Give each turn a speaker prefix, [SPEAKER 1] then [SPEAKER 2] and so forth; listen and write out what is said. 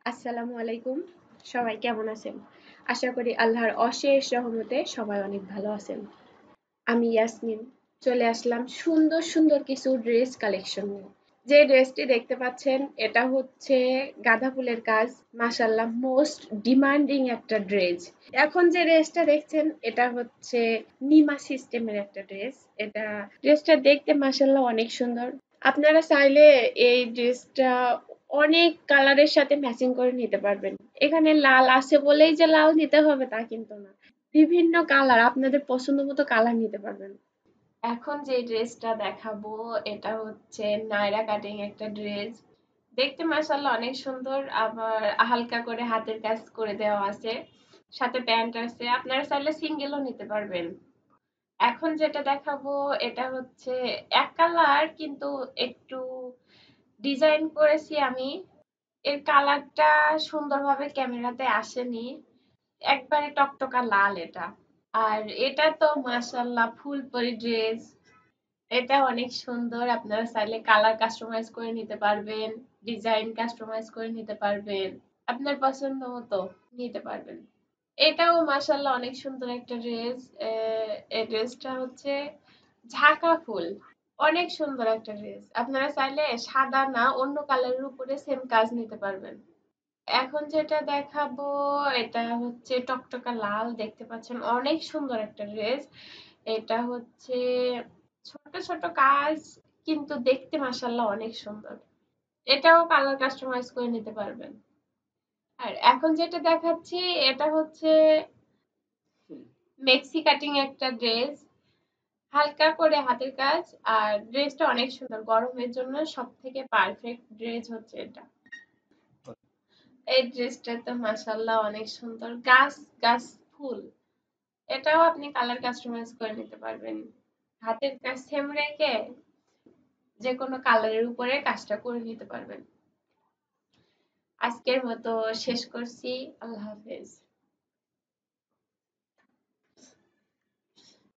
[SPEAKER 1] আসসালামু আলাইকুম। সবাই কেমন আছেন? আশা করি আল্লাহর অশেষ রহমতে সবাই অনেক ভালো আছেন। আমি ইয়াসমিন চলে আসলাম সুন্দর সুন্দর কিছু ড্রেস কালেকশন নিয়ে। যে ড্রেসটি দেখতে পাচ্ছেন এটা হচ্ছে গাঁদা ফুলের কাজ। মাশাআল্লাহ মোস্ট ডিমান্ডিং একটা ড্রেস। এখন যে ড্রেসটা দেখছেন এটা হচ্ছে নিমা সিস্টেমের একটা ড্রেস। ড্রেসটা দেখতে মাশাআল্লাহ অনেক সুন্দর। আপনারা চাইলে এই ড্রেসটা অনেক কালারের সাথে ম্যাচিং করে নিতে পারবেন। এখানে লাল আছে বলেই যে লাল নিতে হবে তা কিন্তু না। বিভিন্ন কালার আপনাদের পছন্দ মতো কালার নিতে পারবেন। এখন যে ড্রেসটা দেখাবো এটা হচ্ছে নায়রা কাটিং একটা ড্রেস। দেখতে মাশাআল্লাহ অনেক সুন্দর, আবার হালকা করে হাতের কাজ করে দেওয়া আছে, সাথে প্যান্ট আছে। আপনারা চাইলে সিঙ্গেলও নিতে পারবেন। এখন যেটা দেখাবো এটা হচ্ছে এক কালার কিন্তু একটু ডিজাইন করেছি আমি। এর কালারটা সুন্দরভাবে ক্যামেরাতে আসেনি, একবারে টকটকা লাল এটা। আর এটা তো মাশাআল্লাহ ফুলপরি ড্রেস। এটা অনেক সুন্দর, আপনারা চাইলে কালার কাস্টমাইজ করে নিতে পারবেন, ডিজাইন কাস্টমাইজ করে নিতে পারবেন, আপনার পছন্দ মতো নিতে পারবেন। এটাও মাশাআল্লাহ অনেক সুন্দর একটা ড্রেস। এই ড্রেসটা হচ্ছে ঝাঁকা ফুল, অনেক সুন্দর একটা ড্রেস। আপনারা চাইলে সাদা না অন্য কালারের উপরে সেম কাজ নিতে পারবেন। এখন যেটা দেখাবো এটা হচ্ছে টকটকা লাল, দেখতে পাচ্ছেন অনেক সুন্দর একটা ড্রেস। এটা হচ্ছে ছোট ছোট কাজ কিন্তু দেখতে মাশাআল্লাহ অনেক সুন্দর। এটাও কালার কাস্টমাইজ করে নিতে পারবেন। আর এখন যেটা দেখাচ্ছি এটা হচ্ছে মেক্সি কাটিং একটা ড্রেস, হালকা করে হাতের কাজ। আর ড্রেসটা অনেক সুন্দর, গরমের জন্য সব থেকে পারফেক্ট ড্রেস হচ্ছে এটা। এই ড্রেসটা তো মাশাআল্লাহ অনেক সুন্দর, গাছ গাছ ফুল। এটাও আপনি কালার কাস্টমাইজ করে নিতে পারবেন, হাতের কাজ সেম রেখে যে কোনো কালারের উপরে কাজটা করে নিতে পারবেন। আজকের মতো শেষ করছি, আল্লাহ হাফেজ।